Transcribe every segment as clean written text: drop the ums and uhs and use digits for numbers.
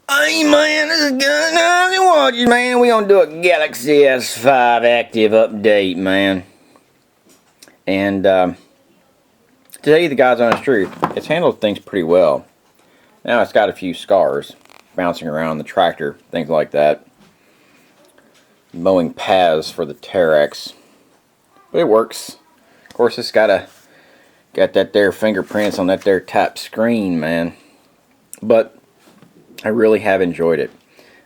Hey man, this is good. Watches, man. We gonna do a Galaxy S5 active update, man. And to tell you the God's honest truth, it's handled things pretty well. Now it's got a few scars bouncing around the tractor, things like that. Mowing paths for the Terex, but it works. Of course, it's got that there fingerprints on that there tap screen, man. But I really have enjoyed it.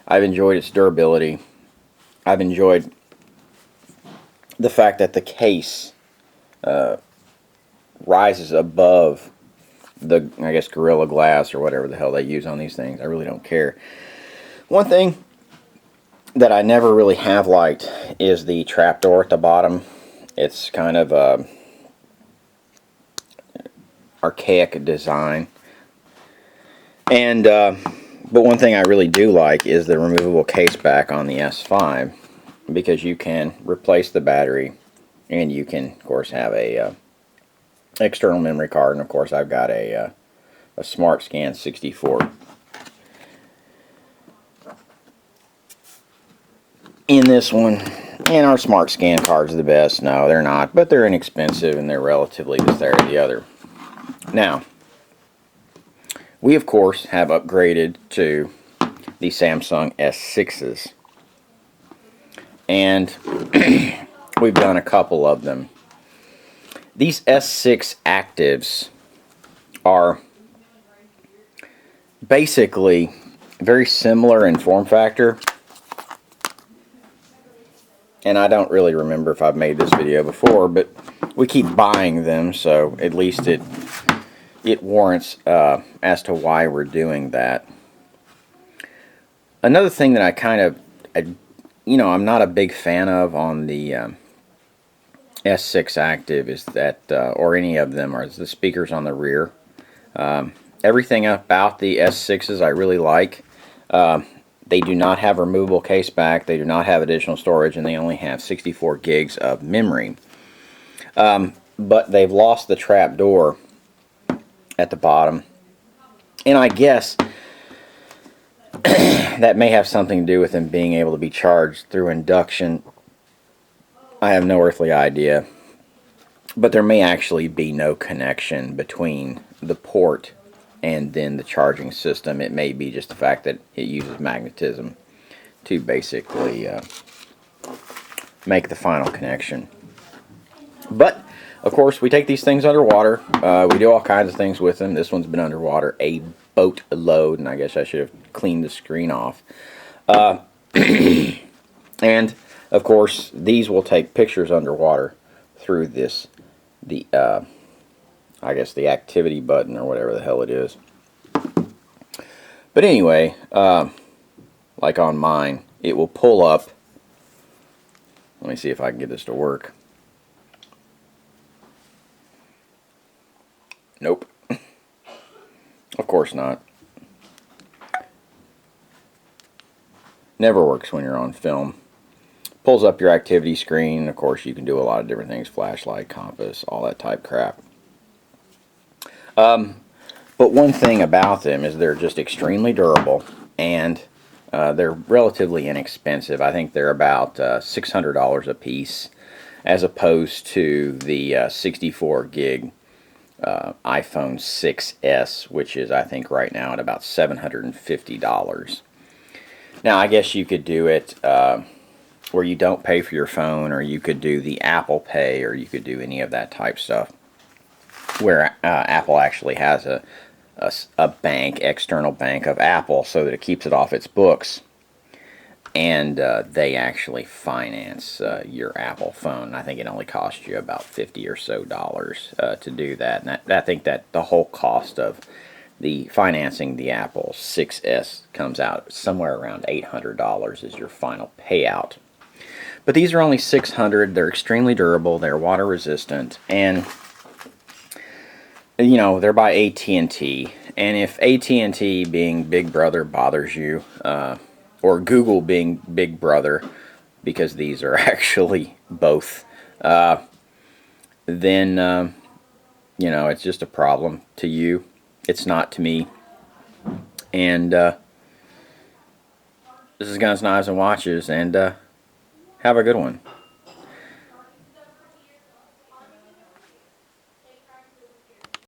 I've enjoyed its durability. I've enjoyed the fact that the case rises above the, I guess, Gorilla Glass or whatever the hell they use on these things. I really don't care. One thing that I never really have liked is the trapdoor at the bottom. It's kind of a archaic design. And but one thing I really do like is the removable case back on the S5, because you can replace the battery and you can, of course, have a external memory card. And of course, I've got a Smart Scan 64 in this one. And our Smart Scan cards are the best. No, they're not, but they're inexpensive and they're relatively this, there, or the other. Now, we of course have upgraded to the Samsung S6s, and we've done a couple of them. These S6 actives are basically very similar in form factor, and I don't really remember if I've made this video before, but we keep buying them, so at least it warrants as to why we're doing that. Another thing that I kind of, I'm not a big fan of on the S6 Active is that, or any of them, are the speakers on the rear. Everything about the S6s I really like. They do not have removable case back, they do not have additional storage, and they only have 64 gigs of memory. But they've lost the trap door at the bottom, and I guess that may have something to do with them being able to be charged through induction. I have no earthly idea, but there may actually be no connection between the port and then the charging system. It may be just the fact that it uses magnetism to basically make the final connection. But of course, we take these things underwater. We do all kinds of things with them. This one's been underwater a boatload, and I guess I should have cleaned the screen off. And of course, these will take pictures underwater through this, I guess the activity button or whatever the hell it is. But anyway, like on mine, it will pull up. Let me see if I can get this to work. Nope. Of course not. Never works when you're on film. Pulls up your activity screen. Of course, you can do a lot of different things. Flashlight, compass, all that type crap. But one thing about them is they're just extremely durable, and they're relatively inexpensive. I think they're about $600 a piece, as opposed to the 64 gig iPhone 6s, which is, I think, right now at about $750. Now, I guess you could do it where you don't pay for your phone, or you could do the Apple Pay, or you could do any of that type stuff, where Apple actually has a bank, external bank of Apple, so that it keeps it off its books, and they actually finance your Apple phone. I think it only costs you about $50 or so to do that. And I think that the whole cost of the financing the Apple 6s comes out somewhere around $800 is your final payout. But these are only $600. They're extremely durable. They're water resistant, and they're by AT&T. And if AT&T being Big Brother bothers you, or Google being Big Brother, because these are actually both, then it's just a problem to you. It's not to me. And This is Guns, Knives, and Watches, and have a good one.